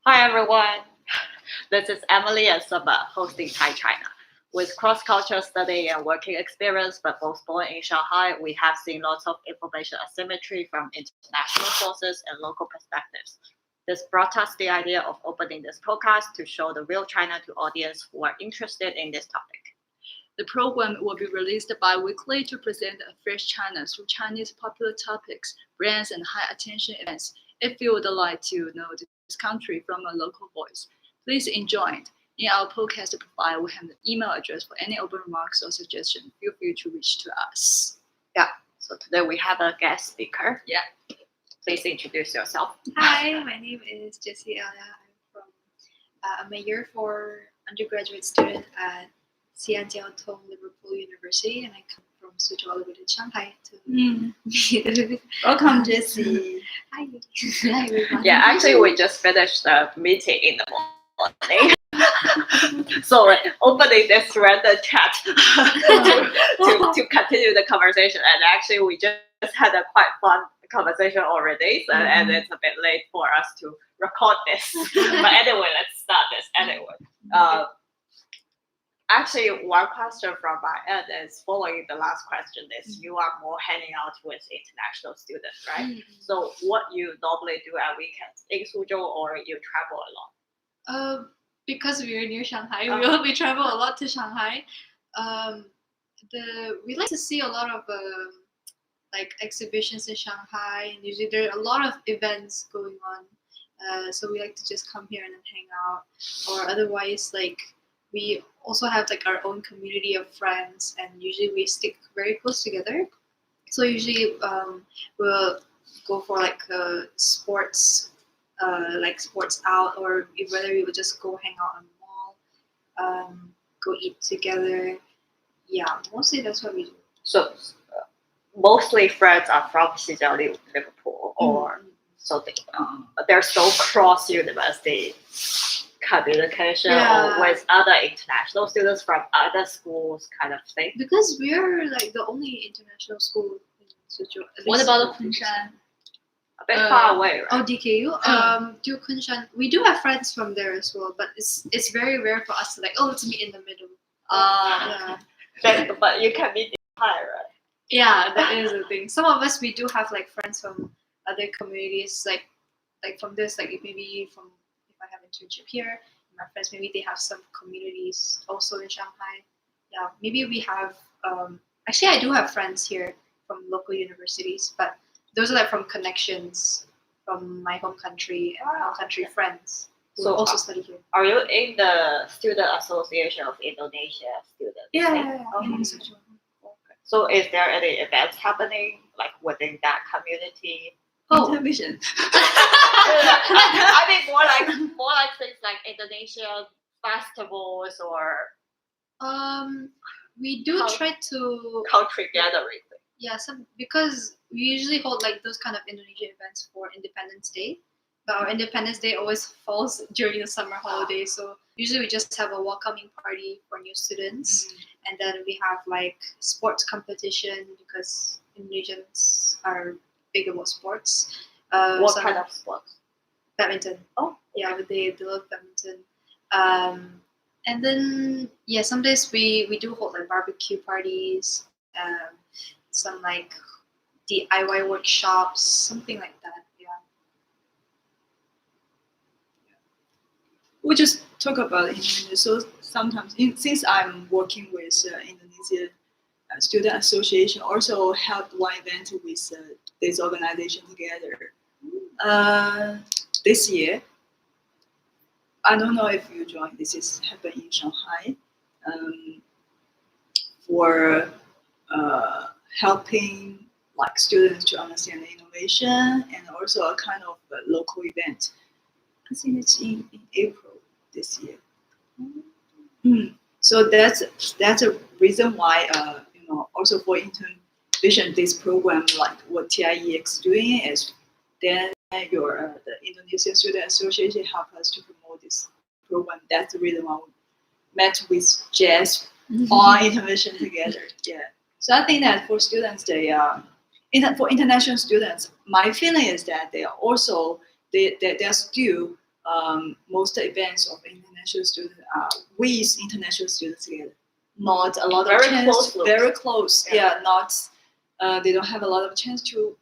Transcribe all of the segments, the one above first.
Hi everyone, this is Emily and Saba hosting Thai China. With cross-cultural study and working experience, but both born in Shanghai, we have seen lots of information asymmetry from international sources and local perspectives. This brought us the idea of opening this podcast to show the real China to audience who are interested in this topic. The program will be released bi-weekly to present a fresh China through Chinese popular topics, brands, and high-attention events. If you would like to know this country from a local voice, please enjoy it. In our podcast profile, we have an email address for any open remarks or suggestions. Feel free to reach to us. So today we have a guest speaker. Yeah. Please introduce yourself. Hi, my name is Jessie Elia. I'm a year 4 undergraduate student at Xianjiao Liverpool University, and I come from Suzhou all the way to Shanghai to meet. Welcome, Jessie. Hi. Hi, everyone. Yeah, actually, we just finished the meeting in the morning. So opening this random chat to continue the conversation, and actually we just had a quite fun conversation already, so, and it's a bit late for us to record this. But anyway, let's start this anyway. Actually, one question from my end is following the last question is you are more hanging out with international students, right? So what you normally do at weekends in Suzhou, or you travel a lot? Because we're near Shanghai, we travel a lot to Shanghai. We like to see a lot of like exhibitions in Shanghai, and usually there are a lot of events going on. So we like to just come here and then hang out, or otherwise like we also have like our own community of friends, and usually we stick very close together. So usually we'll go for like sports out, or whether we would just go hang out on the mall, go eat together. Yeah, mostly that's what we do. So mostly friends are from Xinjiang, Liverpool, or so they're so cross university communication or with other international students from other schools kind of thing. Because we're like the only international school in Suzhou. What about Kunshan? A bit far away, right? Oh, DKU. Do Kunshan. We do have friends from there as well, but it's very rare for us to like, let's meet in the middle. But you can meet in high, right? Yeah, that is the thing. Some of us, we do have like friends from other communities, like from this, like maybe from if I have internship here, my friends maybe they have some communities also in Shanghai. Yeah, maybe we have. Actually, I do have friends here from local universities, but those are like from connections from my home country and my home country friends who also study here. Are you in the Student Association of Indonesia Students? Yeah. So is there any events happening like within that community? Television. I mean more like things like Indonesian festivals or we do try to country gathering. Yeah, because we usually hold like those kind of Indonesian events for Independence Day, but our Independence Day always falls during the summer holiday. So usually we just have a welcoming party for new students, and then we have like sports competition because Indonesians are big about sports. What kind of sports? Badminton. Oh, yeah, they love badminton. And then some days we do hold like barbecue parties, some like DIY workshops, something like that. Yeah. We just talk about Indonesia. So sometimes, since I'm working with Indonesia Student Association, also held one event with this organization together. This year, I don't know if you joined. This is happened in Shanghai for helping like students to understand the innovation, and also a kind of a local event. I think it's in April this year. So that's a reason why also for Intervision, this program like what TIEX doing is then the Indonesian Student Association help us to promote this program. That's the reason why we met with Jess on Intervision together. Yeah. So I think that for students, for international students, my feeling is that they are also they are still most events of international students are with international students together. Not a lot Very of chance. close loop. Very close. Yeah. Yeah. Not. They don't have a lot of chance to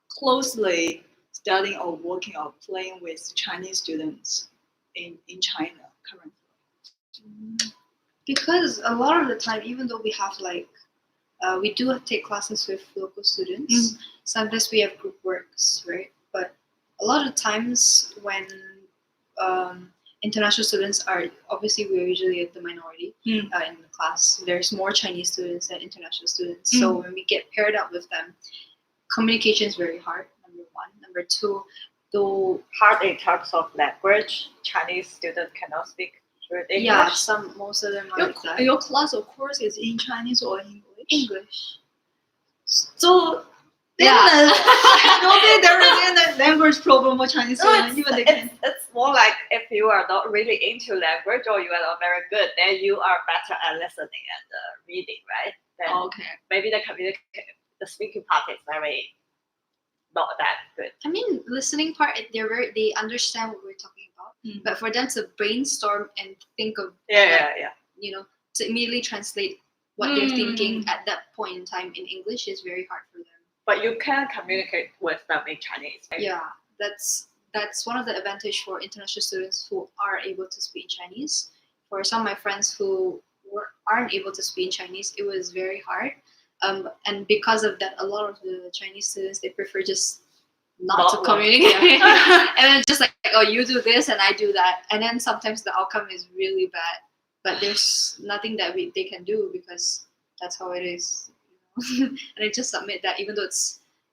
closely studying or working or playing with Chinese students in China currently. Because a lot of the time, even though we have like we do take classes with local students, sometimes we have group works, right? But a lot of times when international students are, obviously we're usually at the minority in the class. There's more Chinese students than international students. So when we get paired up with them, communication is very hard, number one. Number two, though Hard in terms of language. Chinese students cannot speak good English. yeah, most of them are Your, like that. your class of course is in Chinese or English. English. So Yeah. maybe there is a language problem for Chinese No, students. Even they can. it's more like if you are not really into language or you are not very good, then you are better at listening and reading, right? Then Okay. maybe the speaking part is very not that good. I mean, listening part, they understand what we're talking about. But for them to brainstorm and think of, Yeah. you know, to immediately translate what they're thinking at that point in time in English is very hard for them. But you can communicate with them in Chinese. Right? Yeah, that's one of the advantage for international students who are able to speak Chinese. For some of my friends who aren't able to speak Chinese, it was very hard. And because of that, a lot of the Chinese students, they prefer just not to communicate. And then just like, oh, you do this and I do that. And then sometimes the outcome is really bad. But there's nothing that they can do because that's how it is. You know? And I just submit that, even though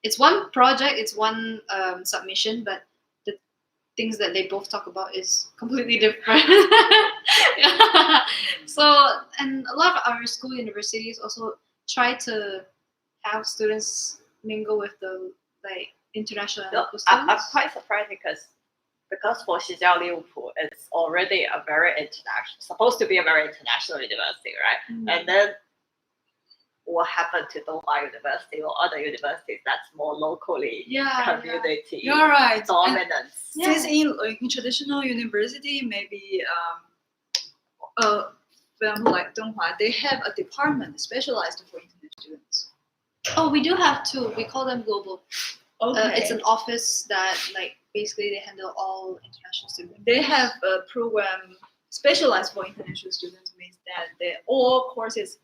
it's one project, it's one submission, but the things that they both talk about is completely different. Yeah. So, and a lot of our school universities also try to have students mingle with the international and No, local I'm students. quite surprised because for Xijiao Liverpool, it's already a very international, supposed to be a very international university, right? And then what happened to Donghua University or other universities that's more locally community You're right. And dominance? since in traditional university, maybe film like Donghua, they have a department specialized for international students. Oh, we do have two. We call them global. Okay. It's an office that basically they handle all international students. They have a program specialized for international students, means that all courses,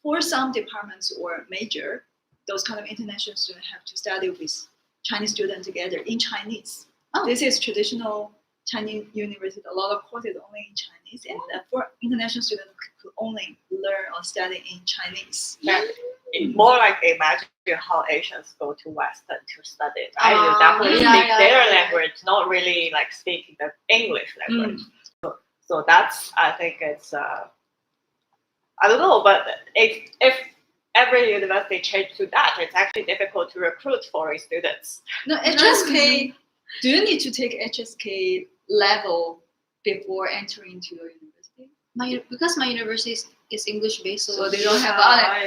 for some departments or major, those kind of international students have to study with Chinese students together in Chinese. Oh. This is traditional Chinese university. A lot of courses only in Chinese, and for international students could only learn or study in Chinese. More like imagine how Asians go to Western to study, right? You definitely speak their language, not really like speaking the English language. So that's, I think it's, I don't know, but if every university changed to that, it's actually difficult to recruit foreign students. No, HSK, do you need to take HSK level before entering into your university? Because my university is English based, So they don't have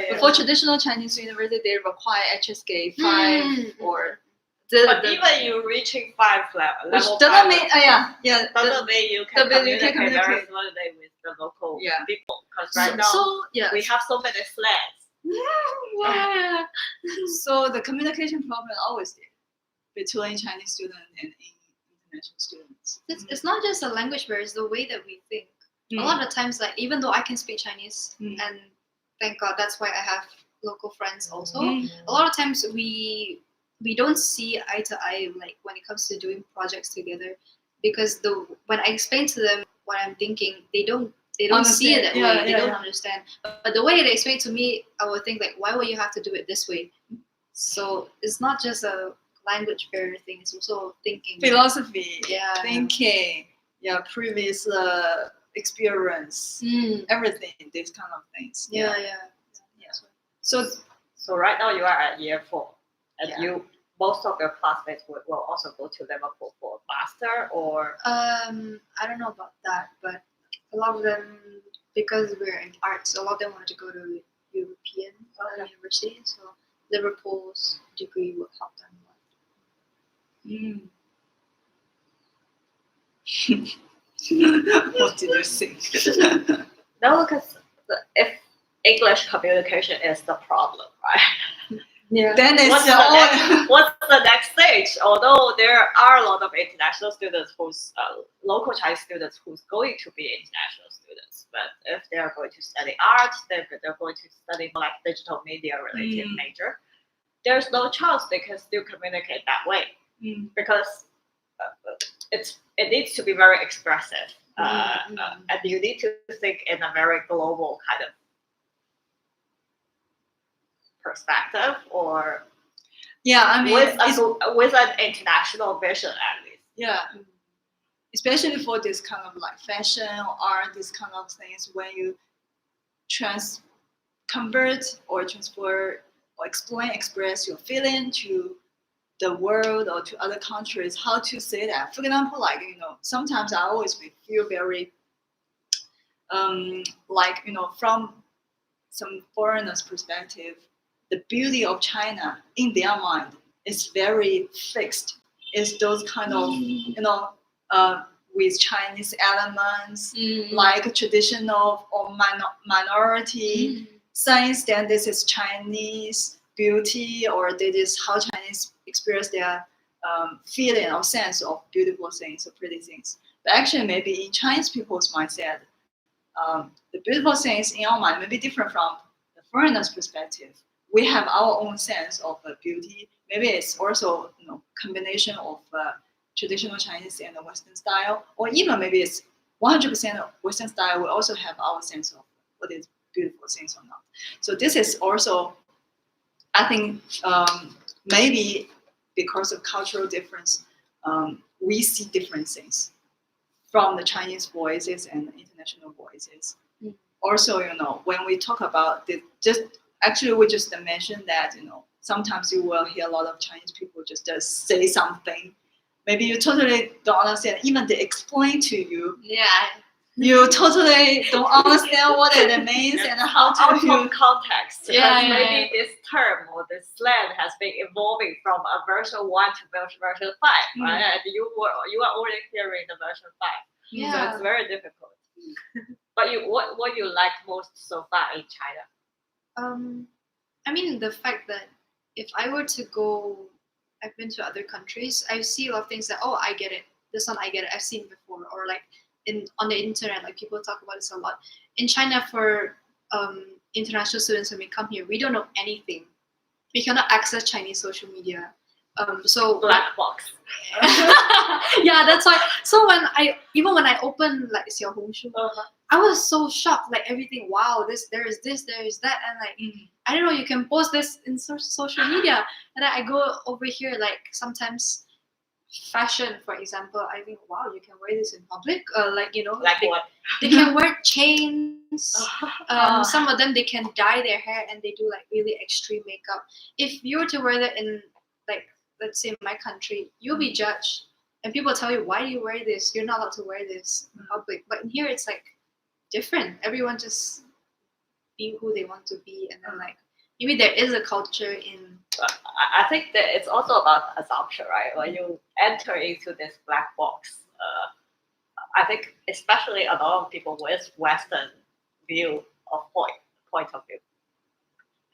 But for traditional Chinese university, they require HSK 5 or But even you reaching 5 level, which five, doesn't mean doesn't mean you can communicate very communicate. fluently with the local Yeah. people. Because right now we have so many slangs. Yeah. So the communication problem always there between Chinese students and international students. It's not just a language barrier, it's the way that we think. A lot of times, even though I can speak Chinese, and thank God that's why I have local friends also, a lot of times we don't see eye to eye when it comes to doing projects together, because when I explain to them what I'm thinking, they don't see it that way. They don't understand. But the way they explain to me, I would think why would you have to do it this way? So it's not just a language barrier thing, it's also thinking. Philosophy, thinking, previous experience, everything, these kind of things. Yeah. So right now you are at year 4, and most of your classmates will also go to Liverpool for master or. I don't know about that, but a lot of them, because we're in arts, a lot of them wanted to go to European university, so Liverpool's degree would help them a lot. What did you think? No, because if English communication is the problem, right? Yeah. Then it's What's the next stage? Although there are a lot of international students who's local Chinese students who's going to be international students, but if they're going to study art, they're going to study like digital media related major, there's no chance they can still communicate that way because it needs to be very expressive, and you need to think in a very global kind of perspective, or Yeah, I mean, with an international vision at least. yeah, especially for this kind of like fashion or art, this kind of things, when you convert or transfer or express your feeling to the world or to other countries, how to say that? For example, like, sometimes I always feel very like, from some foreigners' perspective, the beauty of China in their mind is very fixed. It's those kind of, with Chinese elements, like traditional or minority science, then this is Chinese beauty, or this is how Chinese express their feeling or sense of beautiful things or pretty things. But actually, maybe in Chinese people's mindset, the beautiful things in our mind may be different from the foreigner's perspective. We have our own sense of beauty. Maybe it's also combination of traditional Chinese and the Western style, or even maybe it's 100% Western style. We also have our sense of what is beautiful things or not. So this is also, I think, maybe because of cultural difference, we see different things from the Chinese voices and the international voices. Also, when we talk about we just mentioned that, sometimes you will hear a lot of Chinese people just say something. Maybe you totally don't understand. Even they explain to you. Yeah. You totally don't understand what it means and how to out of context. Yeah, Because maybe this term or this slang has been evolving from a version 1 to version 5, right? And you are only hearing the version 5. Yeah. So it's very difficult. But what you like most so far in China? I mean, the fact that if I were to go, I've been to other countries, I see a lot of things that, oh, I get it. This one, I get it. I've seen it before. Or like on the internet, like people talk about this a lot. In China, for international students, when we come here, we don't know anything. We cannot access Chinese social media. So Black box. Yeah, that's why. So when I opened like Xiaohongshu, I was so shocked. Like everything, wow, there is that, and like I don't know, you can post this in social media. And then I go over here, like sometimes fashion, for example, I think, wow, you can wear this in public. Like what? They can wear chains. Some of them, they can dye their hair and they do like really extreme makeup. If you were to wear that in, like, let's say my country, you'll be judged. And people tell you, why do you wear this? You're not allowed to wear this in public. But in here, it's like different. Everyone just be who they want to be. And then like, maybe there is a culture in... I think that it's also about assumption, right? When you enter into this black box, I think especially a lot of people with Western view of point of view,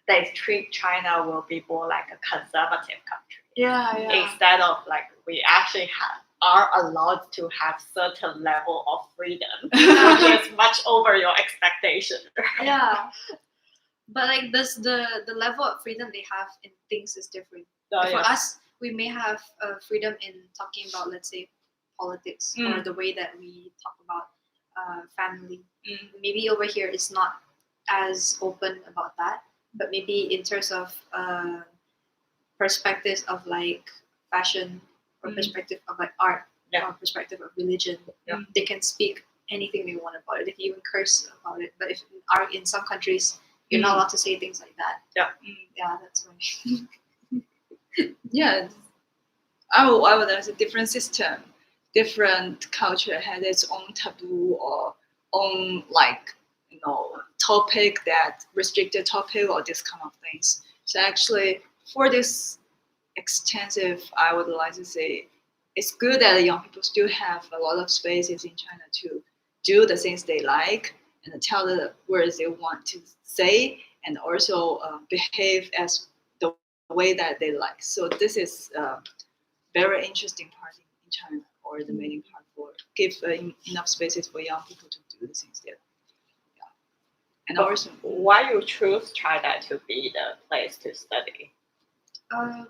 they treat China will be more like a conservative country. Yeah. Instead of like we actually are allowed to have certain level of freedom, which is much over your expectation. Right? Yeah. But like this, the level of freedom they have in things is different. For us, we may have freedom in talking about, let's say, politics or the way that we talk about family. Maybe over here it's not as open about that, but maybe in terms of perspectives of like fashion or perspective of like art or perspective of religion, they can speak anything they want about it. They can even curse about it. But if in some countries, you're not allowed to say things like that. Yeah, that's why. Yeah, I would there's a different system, different culture has its own taboo or own topic, that restricted topic or this kind of things. So actually, for this extensive, I would like to say, it's good that young people still have a lot of spaces in China to do the things they like and tell the words they want to say, and also behave as the way that they like. So this is very interesting part in China, or the main part for give enough spaces for young people to do the things they like. Yeah. And But also, why you choose China to be the place to study? I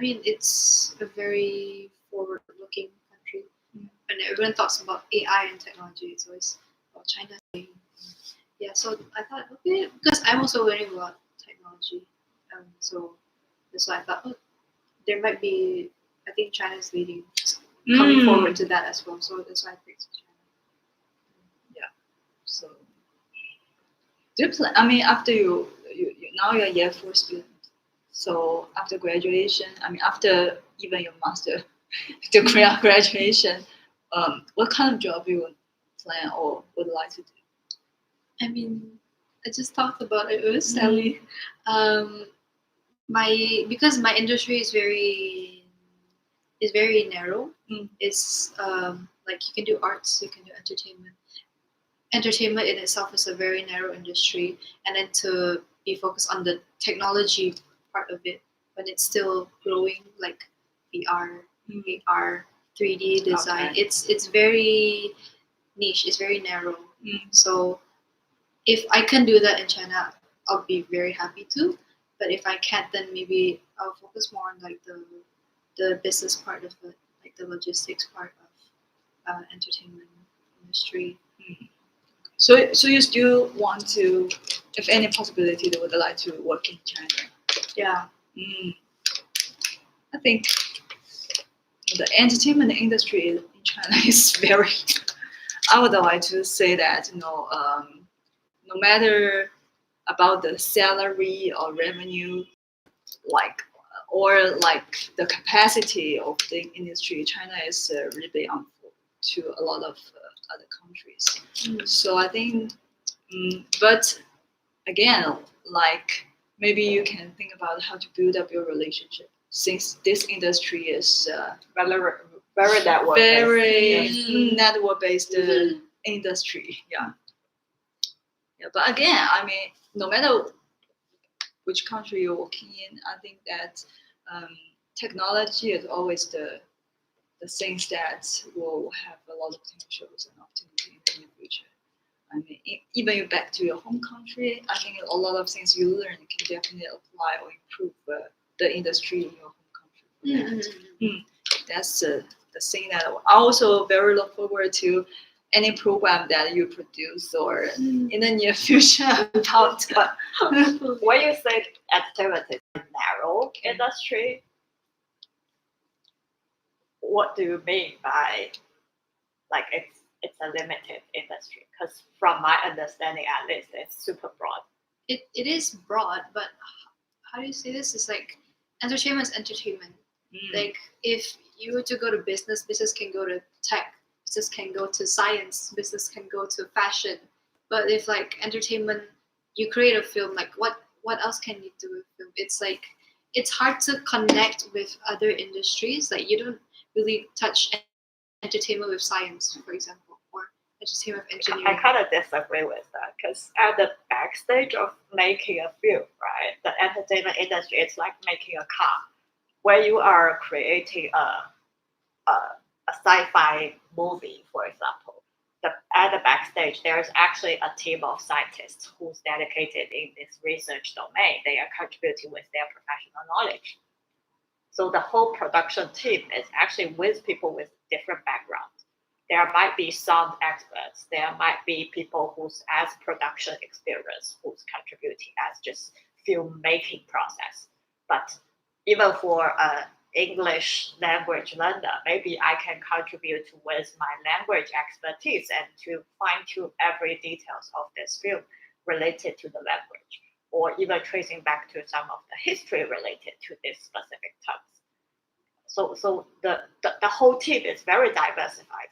mean, it's a very forward-looking country, Mm. and everyone talks about AI and technology. It's always about China. Yeah, so I thought, okay, because I'm also learning about technology, so that's why I thought, oh, there might be. I think China's leading, coming forward to that as well. So that's why I picked China. So, do you plan? I mean, after you now you're a year 4 student. So after graduation, I mean, after even your master, the graduation, what kind of job you would plan or would like to do? I mean, I just talked about it with Sally. Because my industry is very narrow. Mm. It's like you can do arts, you can do entertainment. Entertainment in itself is a very narrow industry, and then to be focused on the technology part of it when it's still growing, like VR, AR, 3D design. Okay. It's very niche. It's very narrow. Mm. So if I can do that in China, I'll be very happy to. But if I can't, then maybe I'll focus more on like the business part of it, like the logistics part of entertainment industry. So you still want to, if any possibility, they would like to work in China. Yeah. I think the entertainment industry in China is very. I would like to say that no matter about the salary or revenue, like or like the capacity of the industry, China is really on to a lot of other countries. So I think, but again, like maybe you can think about how to build up your relationship, since this industry is Very network. very network based industry. Yeah. But again, I mean, no matter which country you're working in, I think that technology is always the things that will have a lot of potentials and opportunity in the future. I mean, even you back to your home country, I think a lot of things you learn can definitely apply or improve the industry in your home country. That's the thing that I also very look forward to any program that you produce or in the near future about. When you say entertainment is a narrow industry, what do you mean by like it's a limited industry? Because from my understanding, at least, it's super broad. It is broad, but how do you say this? It's like entertainment is entertainment. Like if you were to go to business can go to tech, business can go to science, business can go to fashion. But if like entertainment, you create a film, like what else can you do with film? It's like it's hard to connect with other industries. Like you don't really touch entertainment with science, for example, or entertainment with engineering. I kind of disagree with that because at the backstage of making a film, right, the entertainment industry is like making a car, where you are creating a sci-fi movie, for example. At the backstage, there's actually a team of scientists who's dedicated in this research domain. They are contributing with their professional knowledge. So the whole production team is actually with people with different backgrounds. There might be sound experts. There might be people who's as production experience, who's contributing as just filmmaking process. But even for English language learner, maybe I can contribute with my language expertise and to fine tune every details of this film related to the language, or even tracing back to some of the history related to this specific terms. So the whole team is very diversified,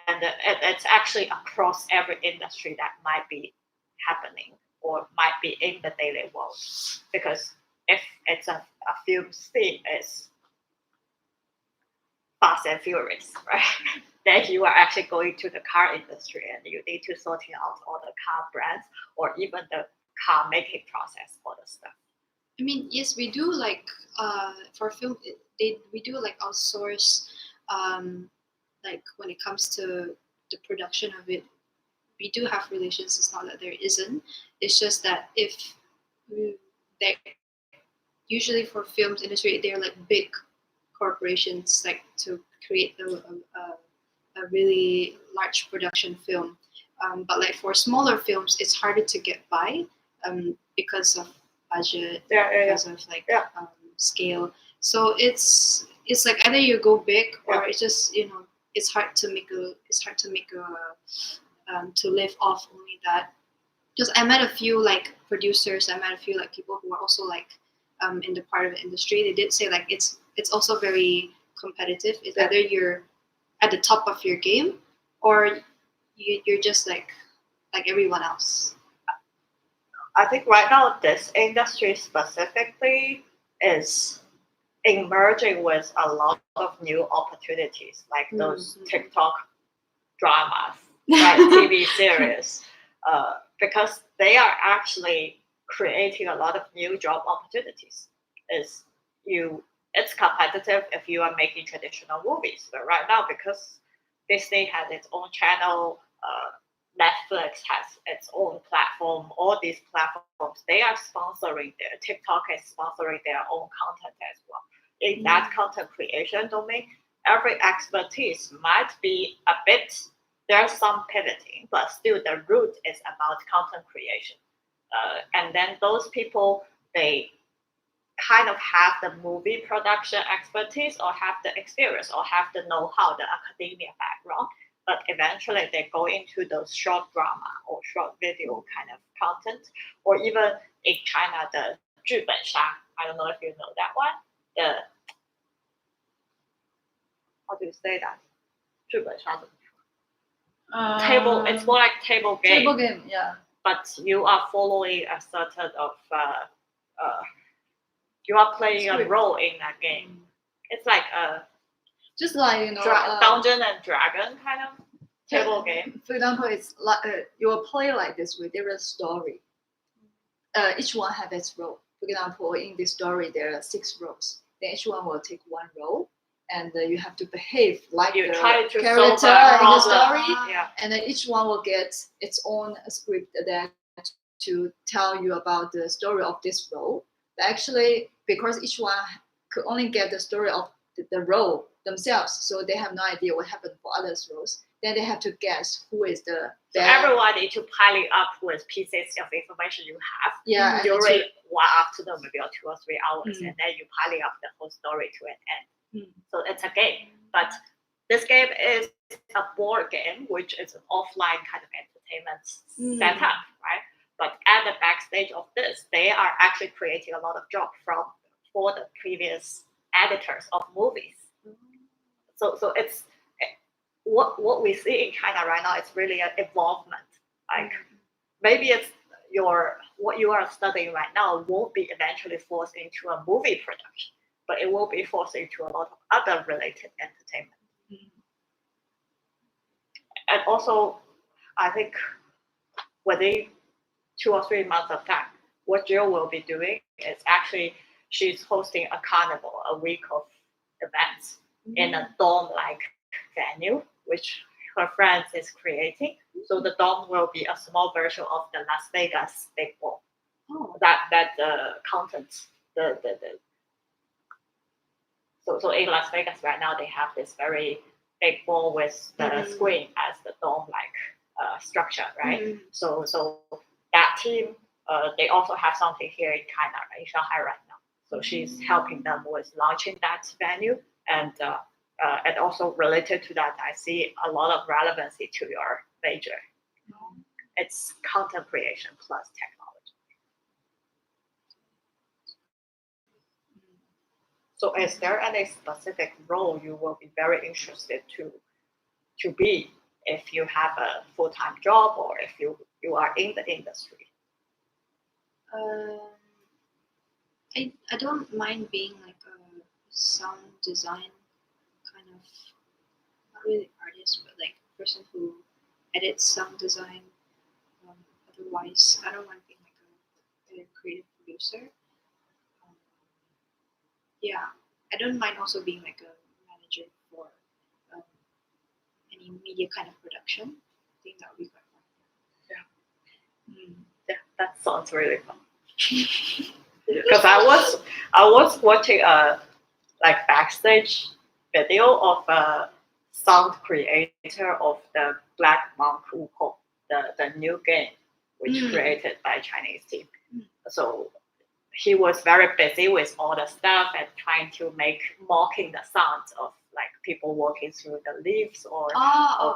and it's actually across every industry that might be happening or might be in the daily world. Because if it's a film scene, is Fast and Furious, right? Then you are actually going to the car industry and you need to sorting out all the car brands or even the car making process, all the stuff. I mean, yes, we do like for film. We do like outsource, like when it comes to the production of it. We do have relations. It's not that there isn't. It's just that if they usually for films industry, they're like big corporations like to create a really large production film. But like for smaller films, it's harder to get by because of budget, because of like scale. So it's like either you go big or it's just it's hard to make a to live off only that. Because I met a few like producers, I met a few like people who are also like in the part of the industry. They did say like it's also very competitive. It's either you're at the top of your game or you're just like everyone else. I think right now this industry specifically is emerging with a lot of new opportunities, like those TikTok dramas, right, TV series, because they are actually creating a lot of new job opportunities. It's competitive if you are making traditional movies, but right now because Disney has its own channel, Netflix has its own platform. All these platforms, they are sponsoring TikTok is sponsoring their own content as well. In that content creation domain, every expertise might be a bit. There's some pivoting, but still the root is about content creation. And then those people, they kind of have the movie production expertise or have the experience or have the know-how, the academia background. But eventually they go into those short drama or short video kind of content, or even in China, the 剧本杀. I don't know if you know that one. The how do you say that? 剧本杀 table. It's more like table game. Table game, yeah. But you are following a certain of you are playing a role in that game. It's like a just like Dungeon and Dragon kind of table game. For example, it's like you will play like this with different story. Each one has its role. For example, in this story there are 6 roles. Then each one will take one role, and you have to behave like you the try to character in the story. Yeah. And then each one will get its own script that to tell you about the story of this role. But actually, because each one could only get the story of the role themselves, so they have no idea what happened for others' roles. Then they have to guess who is the bad. Everyone need to pile it up with pieces of information you have during one afternoon, maybe 2 or 3 hours, and then you pile up the whole story to an end. So it's a game, but this game is a board game, which is an offline kind of entertainment setup, right? But at the backstage of this, they are actually creating a lot of jobs for the previous editors of movies. So it's what we see in China right now. It's really an involvement. Like maybe it's what you are studying right now won't be eventually forced into a movie production, but it will be forced into a lot of other related entertainment. And also, I think within 2 or 3 months of that, what Jill will be doing is actually she's hosting a carnival, a week of events in a dome-like venue, which her friends is creating. So the dome will be a small version of the Las Vegas big ball. That content So in Las Vegas right now they have this very big ball with the screen as the dome-like structure, right? So that team, they also have something here in China, in Shanghai right now. So she's helping them with launching that venue, and also related to that, I see a lot of relevancy to your major. It's content creation plus technology. So is there any specific role you will be very interested to be if you have a full-time job or if you are in the industry? I don't mind being like a sound design kind of not really artist, but like person who edits sound design. Otherwise, I don't mind being like a creative producer. Um, yeah, I don't mind also being like a manager for um, any media kind of production. I think that would be quite fun. Yeah, that sounds really fun. Because I was watching a like backstage video of a sound creator of the Black Monk Wukong, the new game which Mm. created by Chinese team. Mm. So he was very busy with all the stuff and trying to make mocking the sounds of like people walking through the leaves or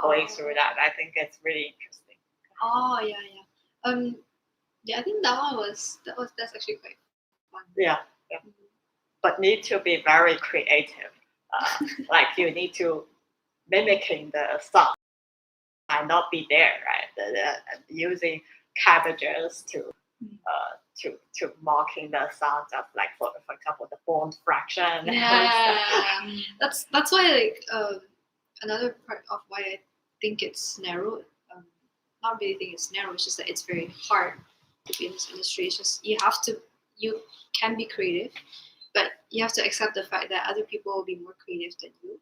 going through that. I think it's really interesting. Oh yeah. Yeah, I think that's actually quite fun. Yeah. But need to be very creative. Like you need to mimicking the sound might not be there, right? Using cabbages to mocking the sounds of like for example the bond fraction. Yeah, that's why like another part of why I think it's narrow. Not really think it's narrow. It's just that it's very hard to be in this industry. It's just you can be creative, but you have to accept the fact that other people will be more creative than you.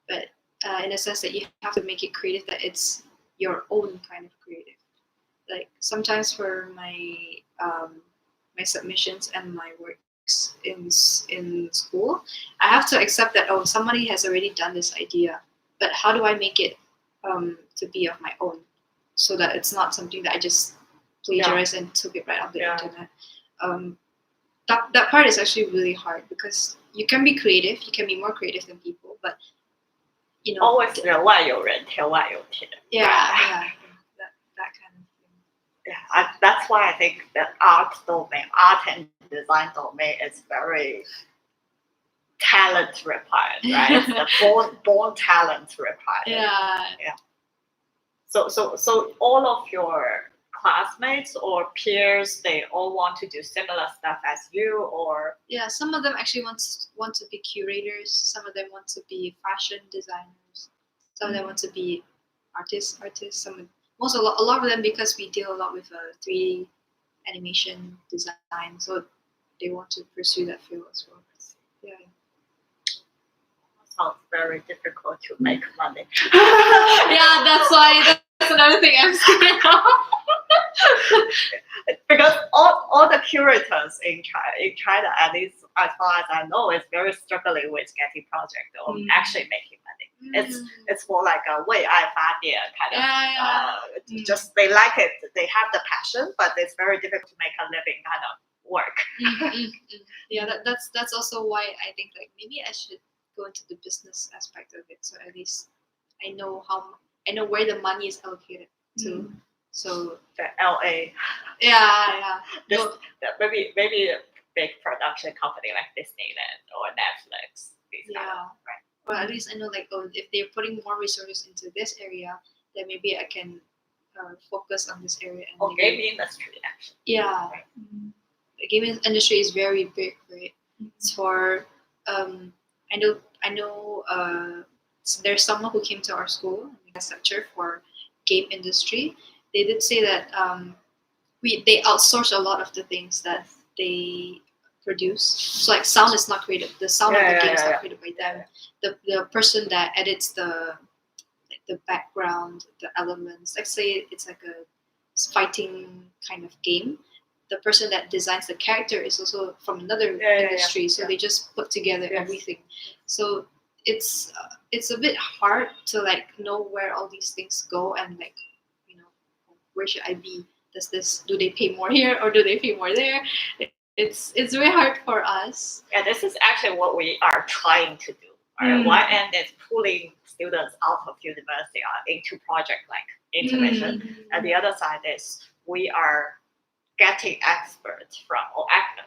But in a sense that you have to make it creative, that it's your own kind of creative. Like sometimes for my submissions and my works in school, I have to accept that somebody has already done this idea, but how do I make it to be of my own, so that it's not something that I just plagiarized and took it right off the internet. That part is actually really hard because you can be creative, you can be more creative than people, but you know, always 人外有人，天外有天。 yeah, that kind of thing. Yeah, that's why I think the art and design domain is very talent required, right? The born talent required. Yeah. So all of your classmates or peers, they all want to do similar stuff as you, or Yeah, some of them actually want to be curators. Some of them want to be fashion designers. Some of them want to be artists. A lot of them, because we deal a lot with 3D animation design, so they want to pursue that field as well. Yeah. sounds very difficult to make money. Yeah, that's another thing I'm scared of. Because all the curators in China, at least as far as I know, is very struggling with getting project or actually making money. It's more like a 为爱发电 kind of. Just they like it, they have the passion, but it's very difficult to make a living kind of work. Yeah, that's also why I think like maybe I should go into the business aspect of it, so at least I know where the money is allocated to. So The LA, yeah. maybe a big production company like Disneyland or Netflix. Right. Well, at least I know like if they're putting more resources into this area, then maybe I can focus on this area. And or game industry actually. Yeah. The gaming industry is very big, right? It's for I know there's someone who came to our school, a lecturer for game industry. They did say that they outsource a lot of the things that they produce. So like sound is not created. The sound of the game is not created by them. The person that edits the background, the elements. Let's say it's like a fighting kind of game. The person that designs the character is also from another industry. So they just put together everything. So it's a bit hard to like know where all these things go and like, where should I be? Do they pay more here or do they pay more there? It's very hard for us. Yeah, this is actually what we are trying to do. Right? One end is pulling students out of university into project like intermission, and the other side is we are getting experts from or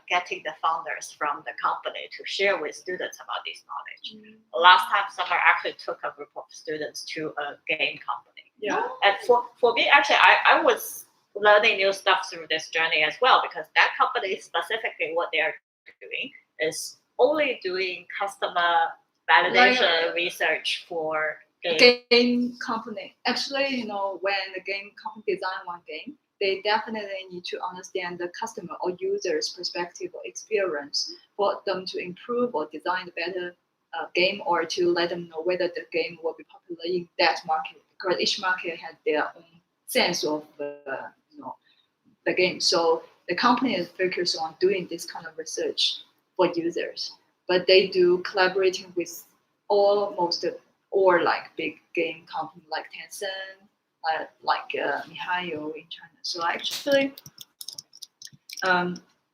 getting the founders from the company to share with students about this knowledge. Last time, Summer actually took a group of students to a game company. Yeah. And for me, actually, I was learning new stuff through this journey as well, because that company specifically what they're doing is only doing customer validation research for game company. Actually, when the game company design one game, they definitely need to understand the customer or user's perspective or experience for them to improve or design a better game, or to let them know whether the game will be popular in that market, because each market has their own sense of the game. So the company is focused on doing this kind of research for users, but they do collaborating with almost or like big game company like Tencent, like Mihayo in China. So actually,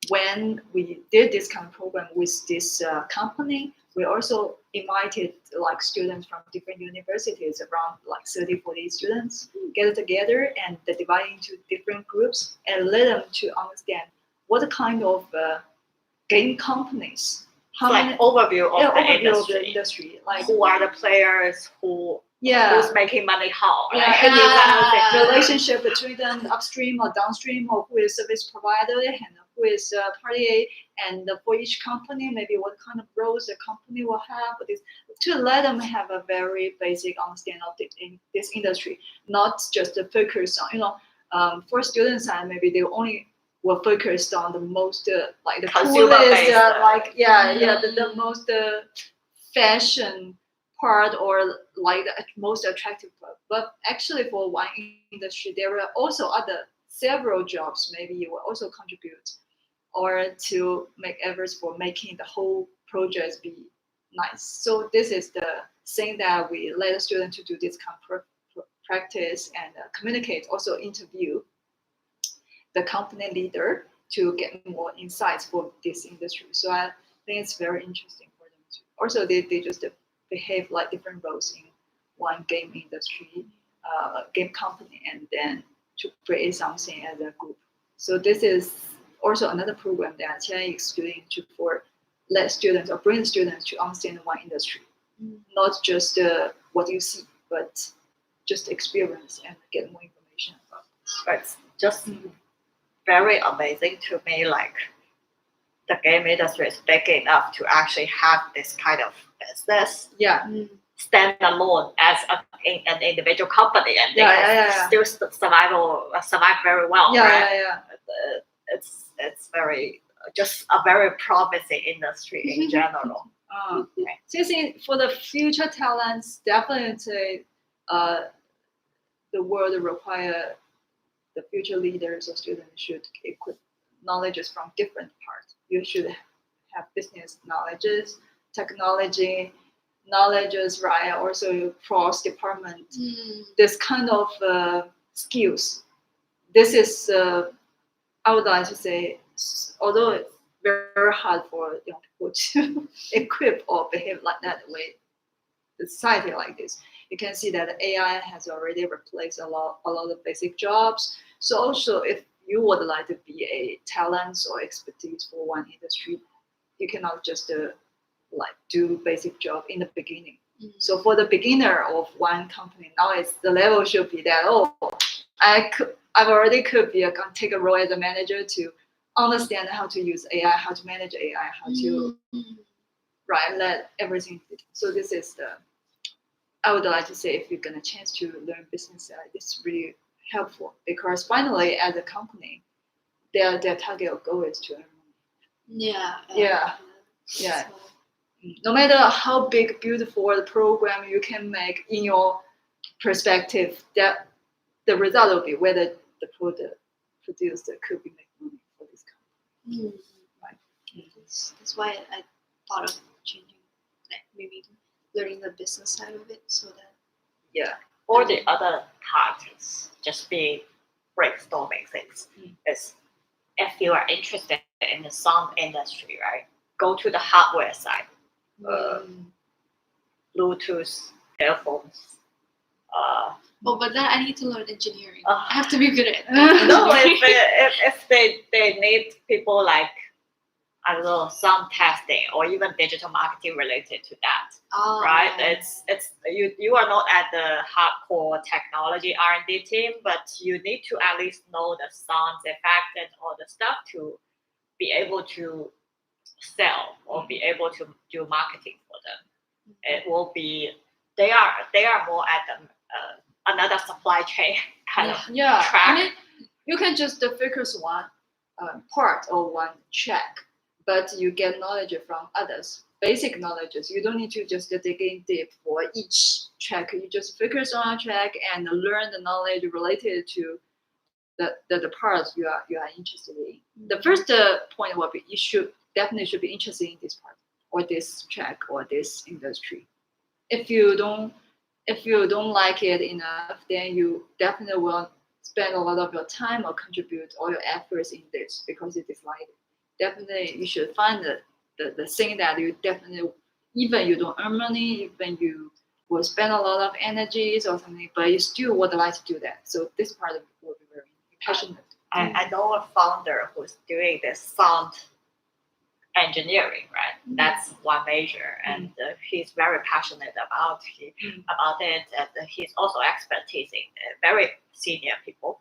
when we did this kind of program with this company, we also invited like students from different universities, around like 30, 40 students, get together and they divide into different groups and let them to understand what kind of game companies, how like many overview of the overview of the industry. industry, like Who are the players? Who's making money how? Yeah, Right? and Ah. the relationship between them upstream or downstream, or who is service provider and who is party A, and for each company, maybe what kind of roles the company will have, to let them have a very basic understanding of this industry, not just the focus on, for students side, maybe they only were focused on the most like the Consumer coolest, based, the most fashion part, or like the most attractive part. But actually for one industry, there are also other several jobs maybe you will also contribute, or to make efforts for making the whole project be nice. So this is the thing that we let the student to do this kind of practice and communicate, also interview the company leader to get more insights for this industry. So I think it's very interesting for them too. Also, they just behave like different roles in one game industry, game company, and then to create something as a group. So this is also another program that TIE is doing for let students or bring students to understand one industry, not just what you see, but just experience and get more information about. But it's just very amazing to me, like the game industry is big enough to actually have this kind of business Yeah. stand alone as an individual company, and they can still survive very well. Right? It's very just a very promising industry in general. Since for the future talents, definitely the world require the future leaders or students should equip knowledges from different parts. You should have business knowledges, technology knowledges, right? Also cross department. This kind of skills. This is I would like to say, although it's very hard for young people to equip or behave like that way, the society like this, you can see that AI has already replaced a lot of basic jobs. So also, if you would like to be a talent or expertise for one industry, you cannot just like do basic job in the beginning. So for the beginner of one company, now the level should be that I've already could be take a role as a manager to understand how to use AI, how to manage AI, how to let everything fit. So this is I would like to say, if you get a chance to learn business, it's really helpful, because finally, as a company, their target or goal is to earn money. Yeah. No matter how big, beautiful the program you can make in your perspective, that the result will be whether the product produced could be make money for this company. Right. That's why I thought of changing, like maybe learning the business side of it, so that Or the other part is just be brainstorming things. Is if you are interested in some industry, right? Go to the hardware side. Bluetooth, earphones. but then I need to learn engineering. I have to be good at No, engineering. if they need people like, I don't know, some testing or even digital marketing related to that, right? It's you are not at the hardcore technology R&D team, but you need to at least know the sounds effect and all the stuff to be able to sell or be able to do marketing for them. It will be they are more at the another supply chain kind of Yeah, track. I mean, you can just focus one part or one track, but you get knowledge from others. Basic knowledges. You don't need to just dig in deep for each track. You just focus on a track and learn the knowledge related to the parts you are interested in. The first point will be you should definitely be interested in this part or this track or this industry. If you don't like it enough, then you definitely will spend a lot of your time or contribute all your efforts in this because you dislike it. Definitely, you should find the thing that you definitely, even you don't earn money, even you will spend a lot of energies or something, but you still would like to do that. So this part will be very passionate. I know a founder who's doing this sound engineering, right? That's one major, and he's very passionate about it, and he's also expertise in very senior people.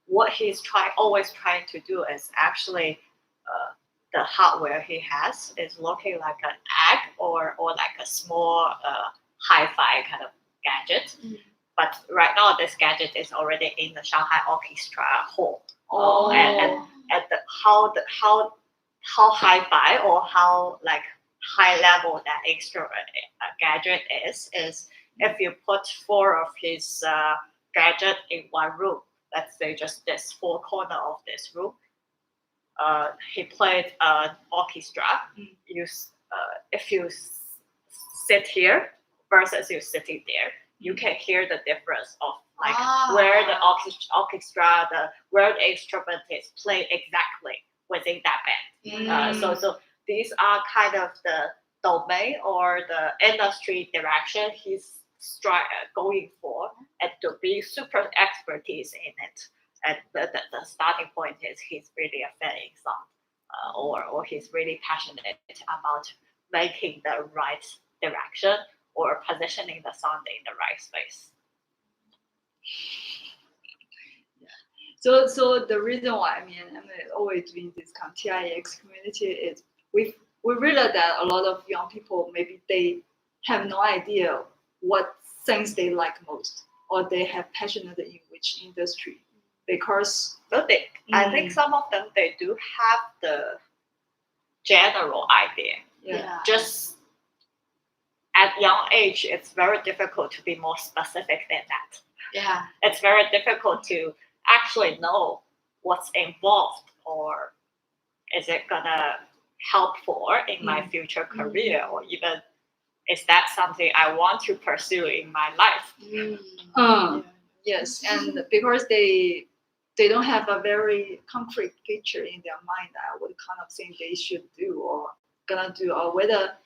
What he's always trying to do is actually the hardware he has is looking like an egg or like a small hi-fi kind of gadget. But right now, this gadget is already in the Shanghai Orchestra Hall. And how hi-fi or how like high level that extra gadget is if you put 4 of his gadget in one room, let's say just this 4 corner of this room, he played an orchestra. If you sit here versus you sitting there, you can hear the difference of like where the orchestra, where the instrument is played exactly within that band. So these are kind of the domain or the industry direction he's going for, and to be super expertise in it. And the starting point is he's really a fan in sound, or he's really passionate about making the right direction or positioning the sound in the right space. So the reason why I'm always doing this kind of TIEX community is we realize that a lot of young people maybe they have no idea what things they like most or they have passionate in which industry because I think some of them they do have the general idea. Just at young age, it's very difficult to be more specific than that. It's very difficult to actually know what's involved or is it gonna help in my future career or even is that something I want to pursue in my life? Yes, and because they don't have a very concrete picture in their mind that what kind of thing they should do or gonna do or whether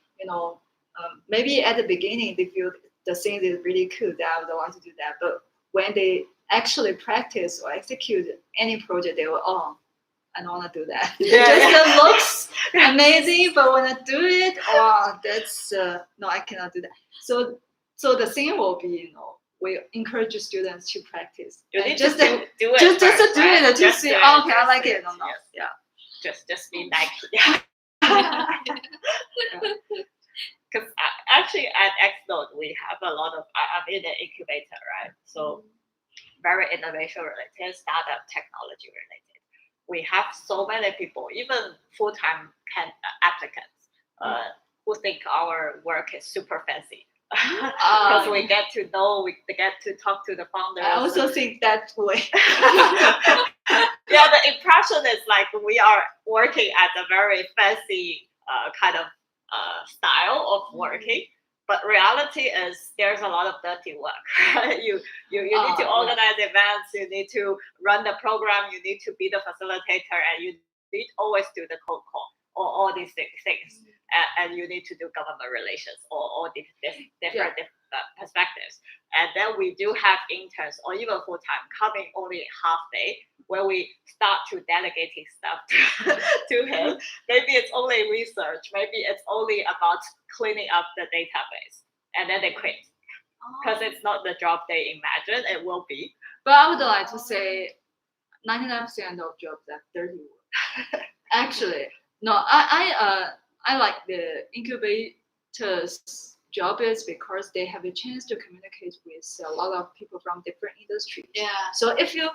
maybe at the beginning they feel the thing is really cool that I would like to do that, but when they actually practice or execute any project, they will I don't want to do that. It just looks amazing, but when I do it, that's no, I cannot do that. So the thing will be, we encourage students to practice. You need just to do it. Just first, do right? it. Just see, okay, I like it or not. Yes. Yeah. Just be Nike. Because actually at Xnode we have a lot of I'm in the incubator, right? So very innovation related, startup technology related. We have so many people, even full-time applicants, who think our work is super fancy. Because we get to know, we get to talk to the founders. I also think that way. Yeah, the impression is like we are working at a very fancy kind of style of working, but reality is there's a lot of dirty work. You need to organize events, you need to run the program, you need to be the facilitator, and you need always do the cold call or all these things, and you need to do government relations or all these different perspectives. And then we do have interns or even full time coming only half day, where we start to delegating stuff to him. Maybe it's only research, maybe it's only about cleaning up the database, and then they quit because it's not the job they imagine it will be. But I would like to say 99% of jobs are dirty work. Actually, no, I like the incubators job is because they have a chance to communicate with a lot of people from different industries. Yeah. So if you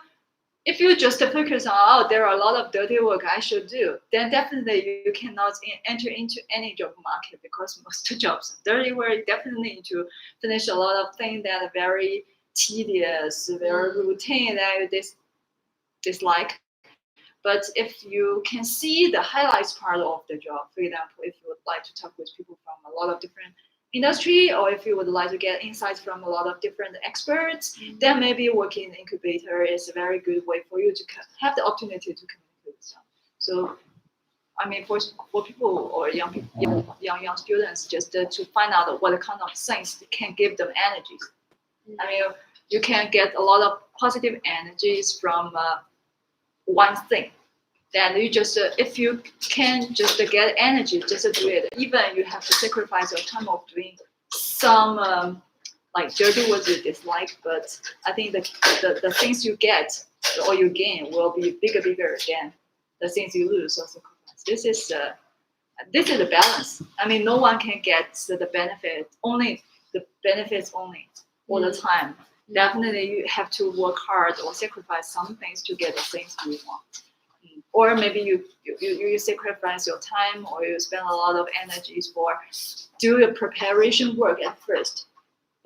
just focus on, oh, there are a lot of dirty work I should do, then definitely you cannot enter into any job market because most jobs are dirty work. You definitely need to finish a lot of things that are very tedious, very routine that you dislike. But if you can see the highlights part of the job, for example, if you would like to talk with people from a lot of different industry, or if you would like to get insights from a lot of different experts, then maybe working in incubator is a very good way for you to have the opportunity to communicate with them. So, I mean, for people or young students, just to find out what kind of things can give them energies. I mean, you can get a lot of positive energies from one thing. Then you just, if you can just get energy, just do it. Even you have to sacrifice your time of doing some like dirty work you dislike, but I think the things you get or you gain will be bigger than the things you lose or sacrifice. This is the balance. I mean, no one can get the benefits only all the time. Definitely, you have to work hard or sacrifice some things to get the things you want. Or maybe you sacrifice your time, or you spend a lot of energies for doing the preparation work at first.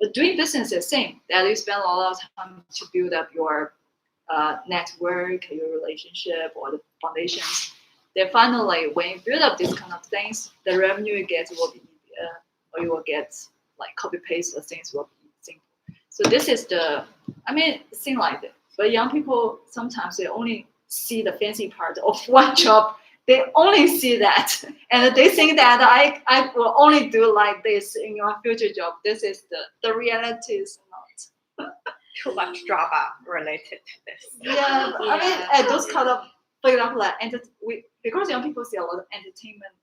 But doing business is the same. That you spend a lot of time to build up your network, your relationship, or the foundations. Then finally, when you build up these kind of things, the revenue you get will be easier, or you will get like copy paste the things will be simple. So this is it seems like it. But young people sometimes they only see the fancy part of one job. They only see that, and they think that I will only do like this in your future job. This is the reality is not. Too much drama related to this. Yeah, I mean, and those kind of, for example, like because young people see a lot of entertainment,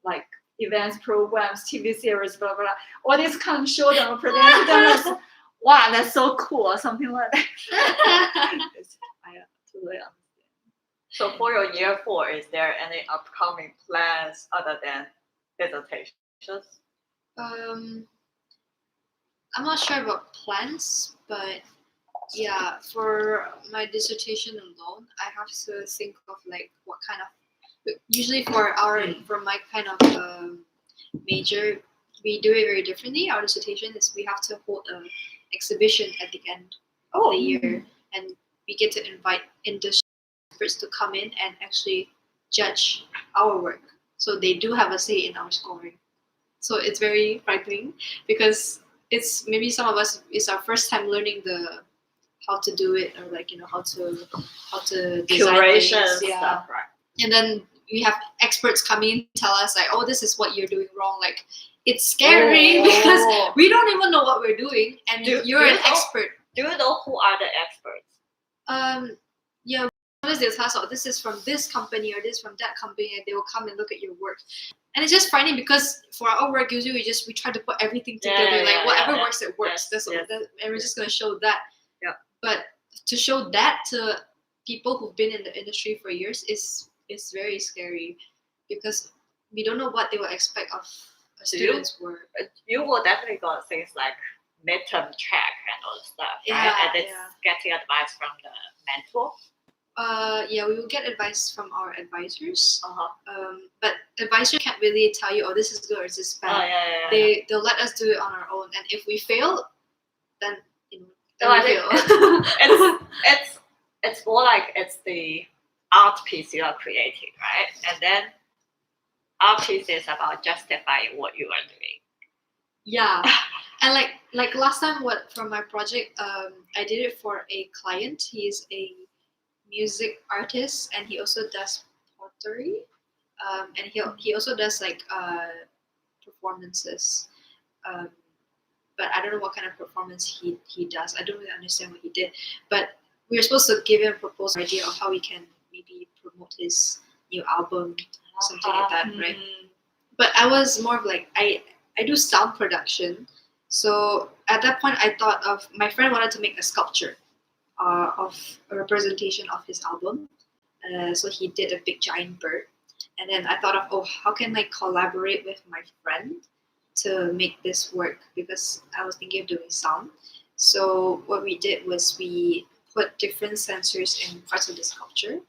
like events, programs, TV series, blah blah blah. All these kind of show them presenting. Wow, that's so cool, or something like that. I totally understand. So for your year 4, is there any upcoming plans other than dissertations? I'm not sure about plans, but yeah, for my dissertation alone, I have to think of like what kind of. Usually for my kind of major, we do it very differently. Our dissertation is we have to hold an exhibition at the end of the year, and we get to invite industry experts to come in and actually judge our work. So they do have a say in our scoring. So it's very frightening because it's maybe some of us it's our first time learning how to do it, or like how to design Curation things. Yeah. stuff, right? And then we have experts come in tell us like, oh, this is what you're doing wrong. Like it's scary because we don't even know what we're doing, and you're an expert. Do you know who are the experts? Yeah, sometimes they'll tell us, oh, this is from this company or this from that company, and they will come and look at your work. And it's just funny because for our work, usually we try to put everything together, whatever works, it works. Yes, And we're just gonna show that. Yeah. But to show that to people who've been in the industry for years is very scary because we don't know what they will expect of a student's work. You will definitely got things like midterm check and all the stuff, right? And it's getting advice from the mentor. Yeah, we will get advice from our advisors. Uh-huh. But advisors can't really tell you, oh, this is good or this is bad. They'll let us do it on our own, and if we fail, then we fail. It's more like it's the art piece you are creating, right? And then art piece is about justifying what you are doing. Yeah, and like last time, for my project, I did it for a client. He's a music artist, and he also does pottery, and he also does like performances. But I don't know what kind of performance he does. I don't really understand what he did. But we were supposed to give him a proposal idea of how we can maybe promote his new album, something like that, right? But I was more of like, I do sound production. So at that point, I thought of, my friend wanted to make a sculpture of a representation of his album. So he did a big giant bird. And then I thought of, how can I collaborate with my friend to make this work because I was thinking of doing sound. So what we did was we put different sensors in parts of the sculpture,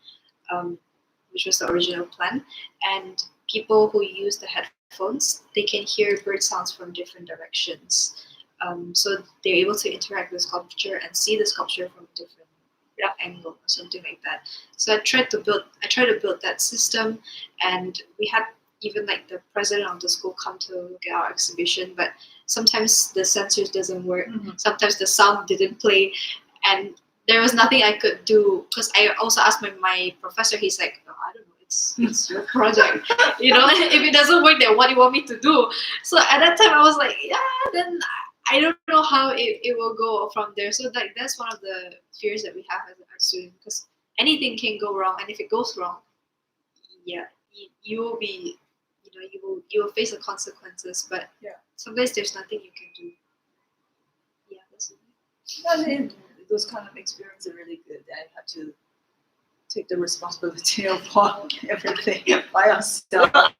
which was the original plan, and people who use the headphones, they can hear bird sounds from different directions. So they're able to interact with the sculpture and see the sculpture from a different angle or something like that. So I tried to build that system, and we had even like the president of the school come to look at our exhibition, but sometimes the sensors doesn't work. Sometimes the sound didn't play, and there was nothing I could do because I also asked my professor. He's like, oh, I don't know, it's your project, you know. If it doesn't work, then what do you want me to do? So at that time, I was like, yeah. Then I don't know how it will go from there. So like that's one of the fears that we have as an art student because anything can go wrong, and if it goes wrong, yeah, you will be, you know, you will face the consequences. But sometimes there's nothing you can do. Yeah, that's it. I mean, those kind of experiences are really good. I have to take the responsibility of everything by yourself. From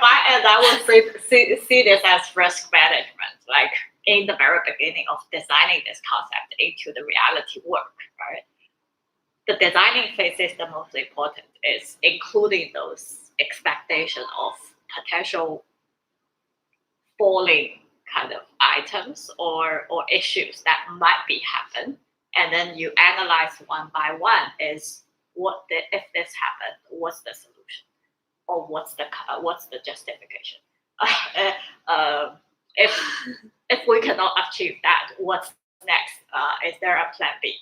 my end, I would see this as risk management. Like in the very beginning of designing this concept into the reality work, right? The designing phase is the most important, is including those expectations of potential falling kind of items or issues that might be happen. And then you analyze one by one is if this happened, what's the solution? Or what's the justification? If we cannot achieve that, what's next? Is there a plan B?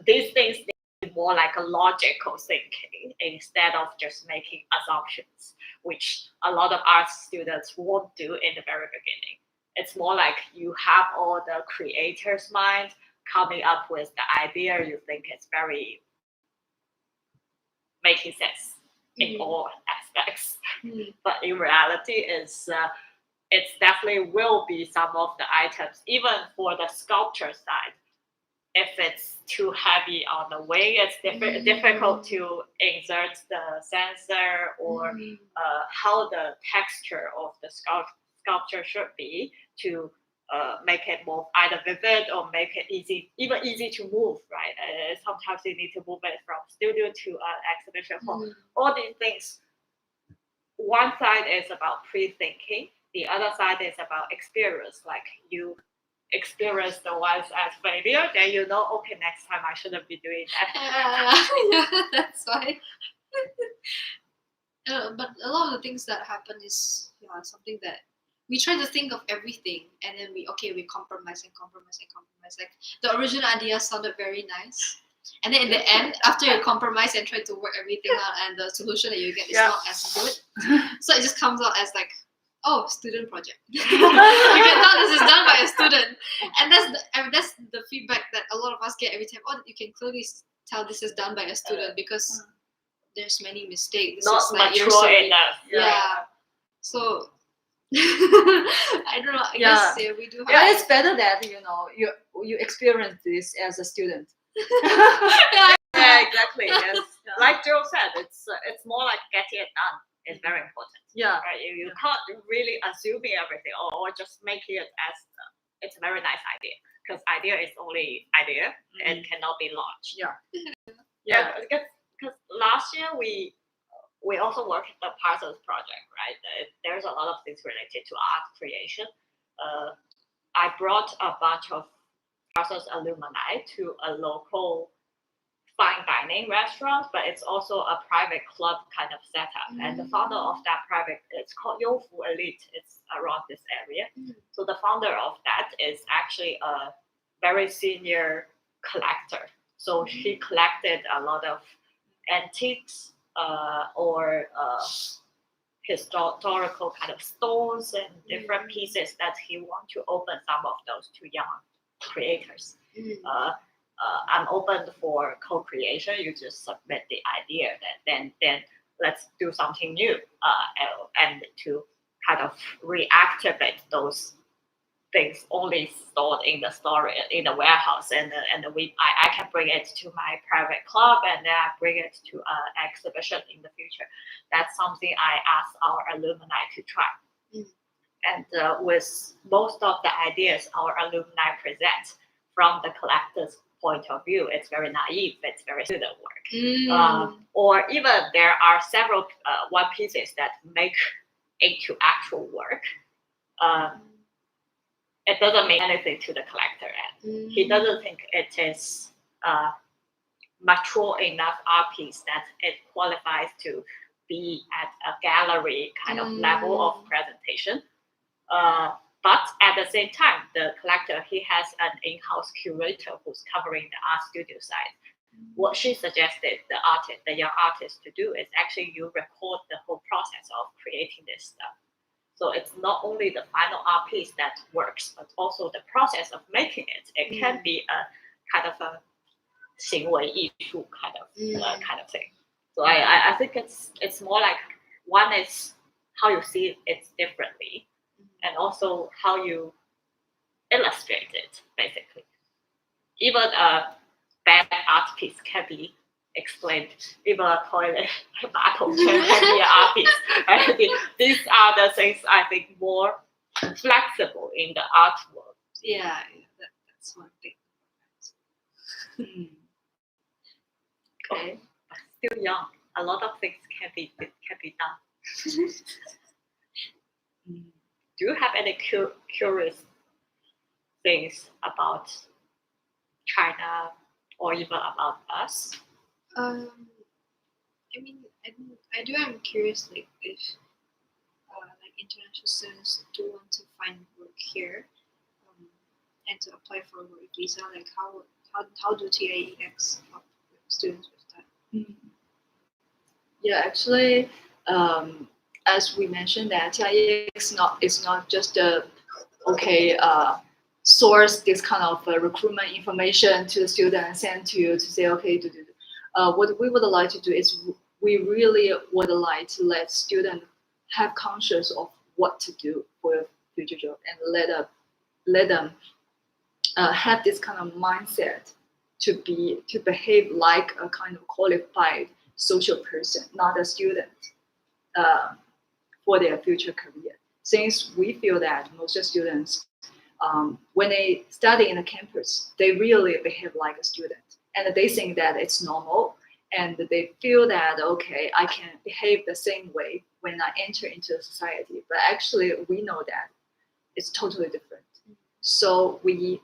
These things need more like a logical thinking instead of just making assumptions, which a lot of art students won't do in the very beginning. It's more like you have all the creator's mind coming up with the idea you think is very making sense in all aspects. But in reality, it's definitely will be some of the items, even for the sculpture side. If it's too heavy on the wing, it's difficult to insert the sensor or how the texture of the sculpture should be to make it more either vivid or make it easy to move, right? Sometimes you need to move it from studio to an exhibition hall. All these things, one side is about pre-thinking, the other side is about experience. Like you experience the ones as failure, then you know, okay, next time I shouldn't be doing that. Yeah, that's why. But a lot of the things that happen is something that we try to think of everything, and then we compromise. Like the original idea sounded very nice, and then in the end, after you compromise and try to work everything out, and the solution that you get is not as good, so it just comes out as like, oh, student project. You can tell this is done by a student, and that's the feedback that a lot of us get every time. Oh, you can clearly tell this is done by a student because there's many mistakes. Not mature enough. Yeah. So I don't know. I guess we do. Yeah, it's better that you experience this as a student. Yeah, exactly. Yes. Like Joe said, it's more like getting it done is very important. Yeah. Right. You can't really assuming everything or just making it as it's a very nice idea, because idea is only idea and cannot be launched. Yeah. Because last year we also worked the Parcels project, right? There's a lot of things related to art creation. I brought a bunch of Parcels alumni to a local fine dining restaurant, but it's also a private club kind of setup. And the founder of that private, it's called Youfu Elite. It's around this area. So the founder of that is actually a very senior collector. So she collected a lot of antiques or historical kind of stones and different pieces that he wants to open some of those to young creators. I'm open for co-creation. You just submit the idea, then let's do something new, and to kind of reactivate those things only stored in the storage in the warehouse, and I can bring it to my private club, and then I bring it to an exhibition in the future. That's something I ask our alumni to try. Mm. And with most of the ideas our alumni present from the collector's point of view, it's very naive, it's very student work. Or even there are several one pieces that make into actual work. It doesn't mean anything to the collector, and he doesn't think it is mature enough art piece that it qualifies to be at a gallery kind of level of presentation. But at the same time, the collector, he has an in-house curator who's covering the art studio side. What she suggested the young artist to do is actually you record the whole process of creating this stuff. So it's not only the final art piece that works, but also the process of making it. It can be a kind of a 行为艺术 kind of thing. So I think it's more like one is how you see it differently, and also how you illustrate it, basically. Even a bad art piece can be explained. Even a toilet battle can be an art piece. Right? These are the things I think more flexible in the art world. Yeah, that's one thing. Okay, but still young. A lot of things can be done. Do you have any curious things about China or even about us? I mean, I'm curious, like if like international students do want to find work here, and to apply for a work visa, like how do TIEX help students with that? Yeah, actually, as we mentioned, that TIEX is not just source this kind of recruitment information to the student and send to you to say okay do. What we would like to do is we really would like to let students have conscious of what to do for your future job and let them have this kind of mindset to behave like a kind of qualified social person, not a student, for their future career. Since we feel that most students, when they study in a campus, they really behave like a student, and they think that it's normal, and they feel that okay, I can behave the same way when I enter into society. But actually, we know that it's totally different. So we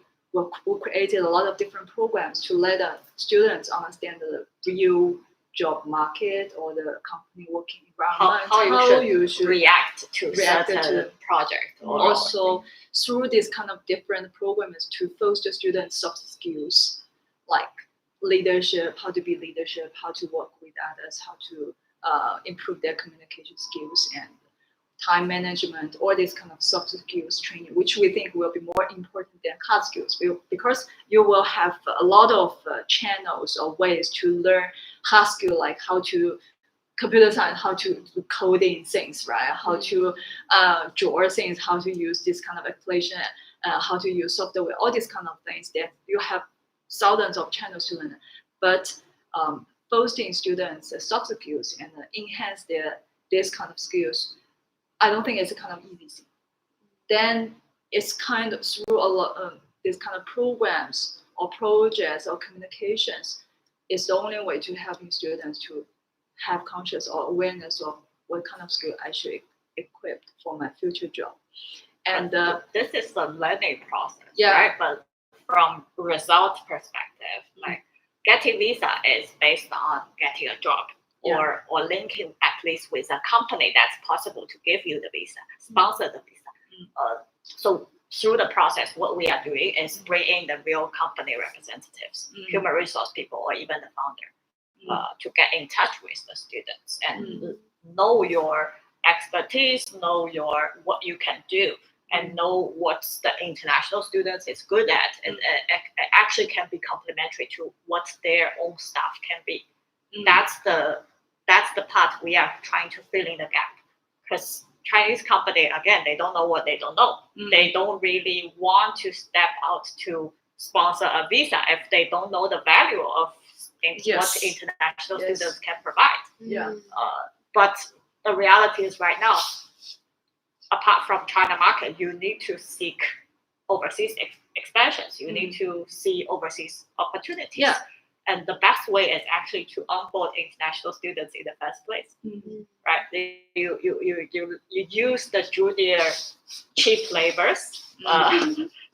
created a lot of different programs to let students understand the real job market or the company working environment, how you should react to certain project. Or also through this kind of different programs to foster students' soft skills like leadership, how to be leadership, how to work with others, how to improve their communication skills and time management, all these kind of soft skills training, which we think will be more important than hard skills, because you will have a lot of channels or ways to learn hard skill, like how to computer science, how to do coding things, right? How to draw things, how to use this kind of equation, how to use software, all these kind of things that you have thousands of channels to learn. But boosting students' soft skills and enhance this kind of skills, I don't think it's a kind of easy thing. Then it's kind of through a lot these kind of programs or projects or communications is the only way to helping students to have conscious or awareness of what kind of skill I should equip for my future job. And this is a learning process, yeah. Right? But from result perspective, like getting visa is based on getting a job. Yeah. Or linking at least with a company that's possible to give you the visa, sponsor the visa. So through the process, what we are doing is bring in the real company representatives, human resource people, or even the founder, to get in touch with the students and know your expertise, know what you can do, and know what the international students is good at, and actually can be complementary to what their own staff can be. That's the part we are trying to fill in the gap, because Chinese company, again, they don't know what they don't know. They don't really want to step out to sponsor a visa if they don't know the value of what international students can provide. Yeah. But the reality is right now, apart from China market, you need to seek overseas expansions. You need to see oversease opportunities. Yeah. And the best way is actually to onboard international students in the first place, right? You use the junior cheap labors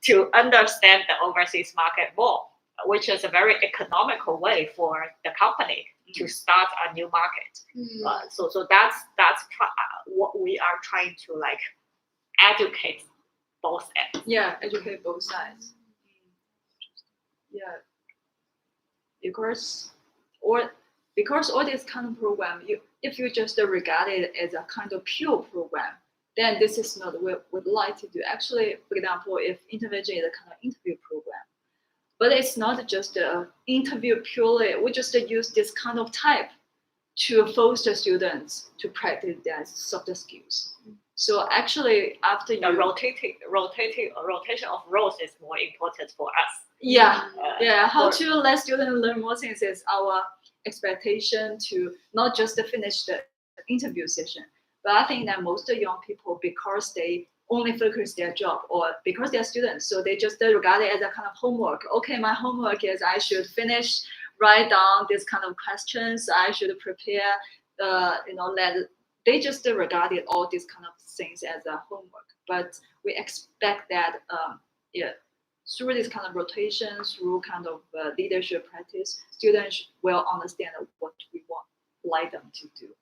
to understand the overseas market more, which is a very economical way for the company to start a new market. So that's what we are trying to like educate both ends. Yeah, educate both sides. Yeah, because all this kind of program, if you just regard it as a kind of pure program, then this is not what we'd like to do. Actually, for example, if intervention is a kind of interview program, but it's not just an interview purely. We just use this kind of type to foster students to practice their soft skills. So actually, after The you rotation of roles is more important for us. how to let students learn more things is our expectation to not just finish the interview session. But I think that most young people, because they only focus their job or because they're students, so they just regard it as a kind of homework. Okay, my homework is I should write down this kind of questions. I should prepare, they just regarded all these kind of things as a homework. But we expect that, through this kind of rotation, through kind of leadership practice, students will understand what we like them to do.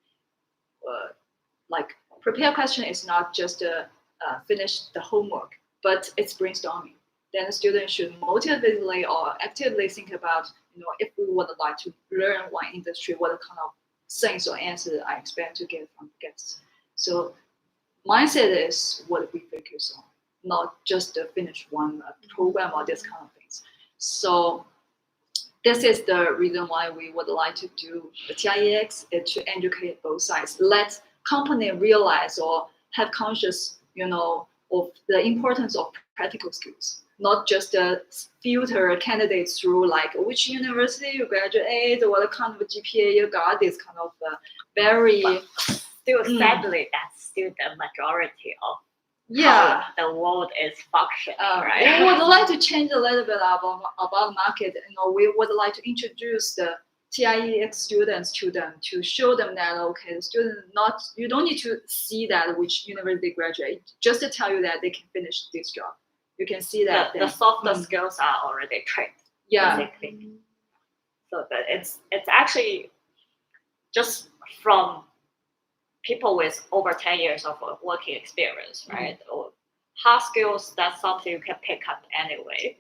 Like prepare question is not just finish the homework, but it's brainstorming. Then the student should motivatedly or actively think about, if we would like to learn one industry, what kind of things or answers I expect to get from guests. So mindset is what we focus on, not just to finish one program or this kind of things. So this is the reason why we would like to do the TIEX, to educate both sides. Let company realize or have conscious, of the importance of practical skills, not just filter candidates through like which university you graduate, what kind of GPA you got, this kind of very. But still, sadly, that's still the majority of how the world is functioning, right? We would like to change a little bit about market. We would like to introduce the TIEX students to them, to show them that the student you don't need to see that which university graduate, just to tell you that they can finish this job. You can see that the softer skills are already trained. Basically. So that it's actually just from people with over 10 years of working experience, right? Or hard skills, that's something you can pick up anyway.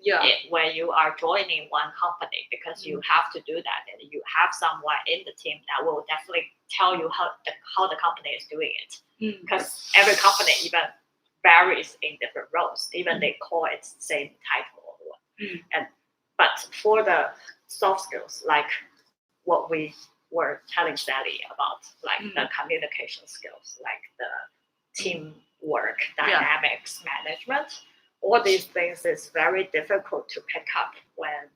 When you are joining one company, because you have to do that, and you have someone in the team that will definitely tell you how the company is doing it. Because every company even varies in different roles, even they call it same title. But for the soft skills, like what we were telling Sally about, like the communication skills, like the teamwork, dynamics, management, all these things is very difficult to pick up when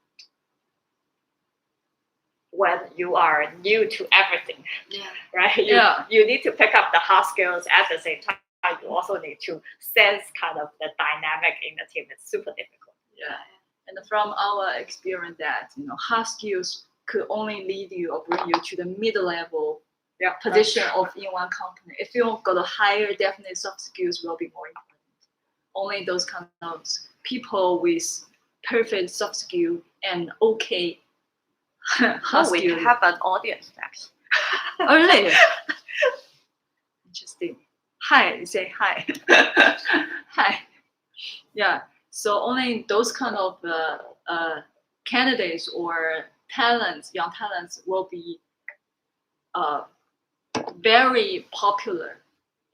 you are new to everything, right? You need to pick up the hard skills at the same time. You also need to sense kind of the dynamic in the team. It's super difficult. And from our experience that, hard skills could only lead you or bring you to the mid-level position in one company. If you go to higher, definitely soft skills will be more important. Only those kind of people with perfect soft skill and hard skill. We have an audience next. Oh, really? Interesting. Hi, say hi. Hi. Yeah. So only those kind of candidates or young talents will be very popular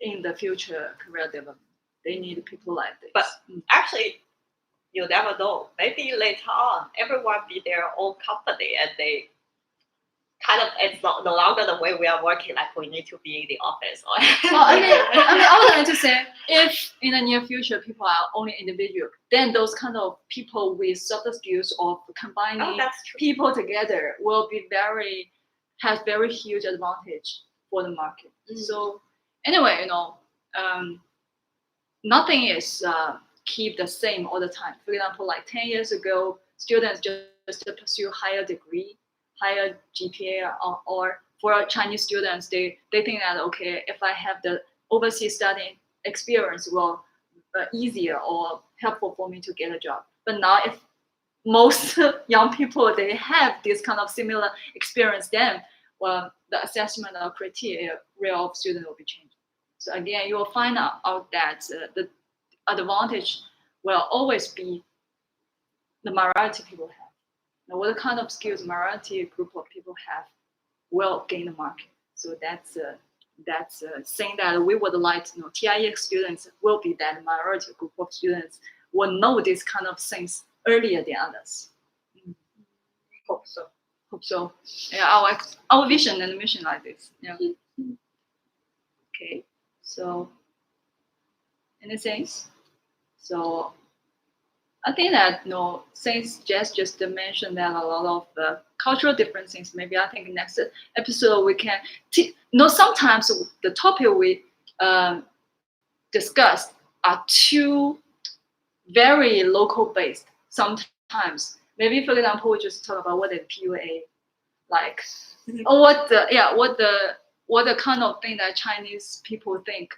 in the future career development. They need people like this. But actually, you never know. Maybe later on, everyone be their own company, and they kind of, it's no longer the way we are working. Like we need to be in the office. I was going to say, if in the near future people are only individual, then those kind of people with soft skills of combining people together will be has very huge advantage for the market. So anyway, nothing is keep the same all the time. For example, like 10 years ago, students just pursue higher degree, higher GPA, or for Chinese students, they think that, okay, if I have the overseas studying experience, will easier or helpful for me to get a job. But now, if most young people, they have this kind of similar experience, then well, the assessment of criteria of student will be changed. So again, you will find out that the advantage will always be the minority people have. Now, what kind of skills minority group of people have will gain the market. So that's saying that we would like to know TIEX students will be that minority group of students will know this kind of things earlier than others. Hope so. Hope so. Yeah, our vision and mission like this. Yeah. Okay. So anything? So I think that since Jess just mentioned that a lot of the cultural differences, maybe I think next episode we can sometimes the topic we discussed are too very local based. Sometimes maybe, for example, we just talk about what is PUA, like or what the kind of thing that Chinese people think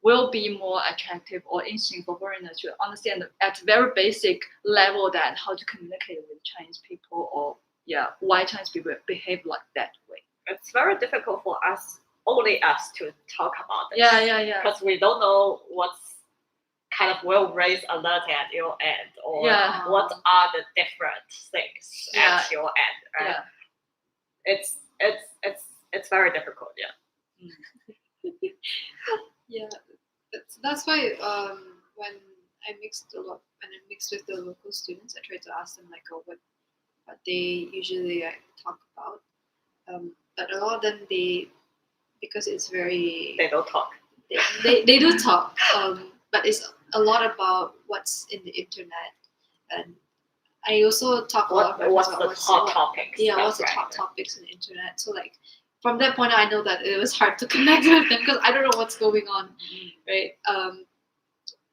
will be more attractive or interesting for foreigners to understand at very basic level that how to communicate with Chinese people, or why Chinese people behave like that way. It's very difficult for only us to talk about this. Yeah. Because we don't know what's kind of will raise alert at your end, or what are the different things at your end. Right? Yeah. It's very difficult. Yeah, that's why when I mixed with the local students, I try to ask them like what they usually talk about. But a lot of them because it's very They don't talk. They do talk, but it's a lot about what's in the internet, and I also talk a lot about What's the hot topics? Yeah, what's the top topics in the internet. So like from that point, I know that it was hard to connect with them because I don't know what's going on, right?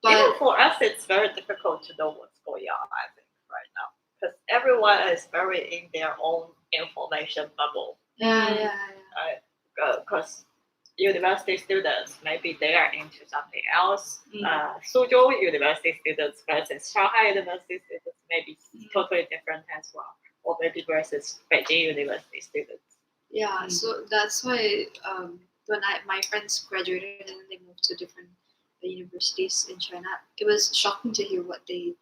But even for us, it's very difficult to know what's going on. I think right now, because everyone is very in their own information bubble. Yeah. Because university students, maybe they are into something else. Suzhou University students versus Shanghai University students may be totally different as well, or maybe versus Beijing University students. Yeah, so that's why when my friends graduated and then they moved to different universities in China, it was shocking to hear what they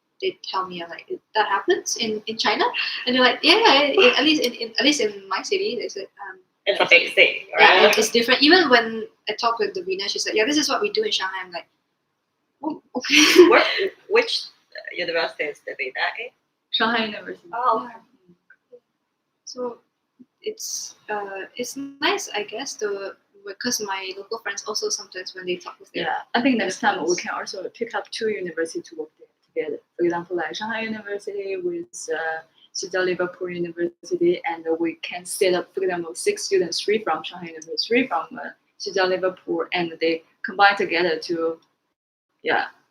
tell me. Like, that happens in China, and they're like, at least in my city, they said. It's a big thing, right? Yeah, it's different. Even when I talked with Davina, she said, this is what we do in Shanghai. I'm like, oh, okay. Which university is Davina in? Shanghai University. Oh, okay. So it's nice, I guess, because my local friends also sometimes when they talk with their I think next time we can also pick up two universities to work together. For example, like Shanghai University with Xizhou Liverpool University, and we can set up, for example, 6 students, 3 from Shanghai University, 3 from Xizhou Liverpool, and they combine together to,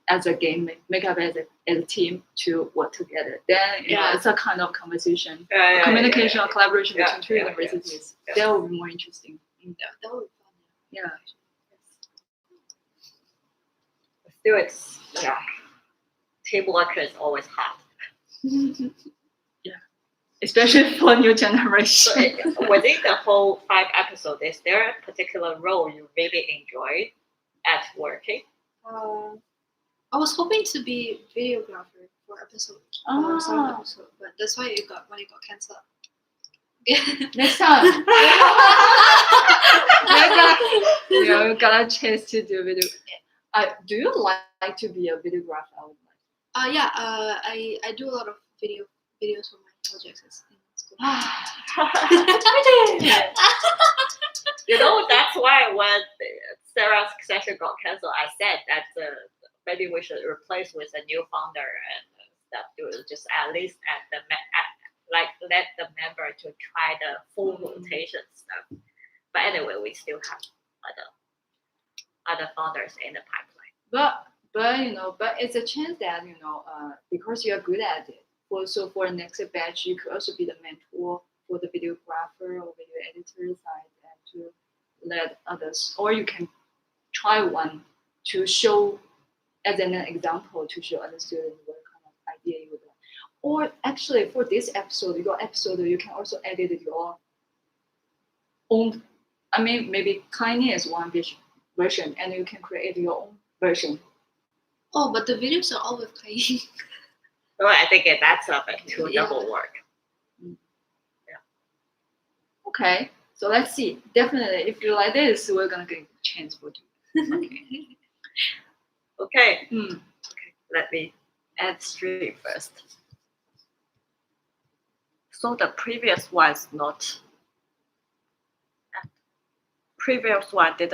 as a game, make up as a team to work together. Then it's a kind of conversation, communication, or collaboration between 2 universities. That would be more interesting. That would be fun. Yeah. Still, teamwork is always hard. Especially for new generation. So within the whole 5 episodes, is there a particular role you really enjoyed at working? I was hoping to be videographer for episode, some episode, but that's why it got cancelled. Next time. You got a chance to do video. Do you like to be a videographer? I do a lot of videos for my projects in school. That's why when Sarah's session got cancelled, I said that maybe we should replace with a new founder and stuff. To just at least let the member to try the full rotation stuff. But anyway, we still have other founders in the pipeline. But But but it's a chance that because you are good at it. Also, for next batch, you could also be the mentor for the videographer or video editor side, and to let others, or you can try one to show as an example to show other students what kind of idea you would like. Or actually, for this episode, your episode, you can also edit your own. I mean, maybe Tiny is one version, and you can create your own version. Oh, but the videos are all with Kai. Well, I think that's a bit too Yeah. double work. Okay, so let's see. Definitely, if you like this, we're gonna get a chance for you. Okay, Hmm. let me add 3 first. So the previous one didn't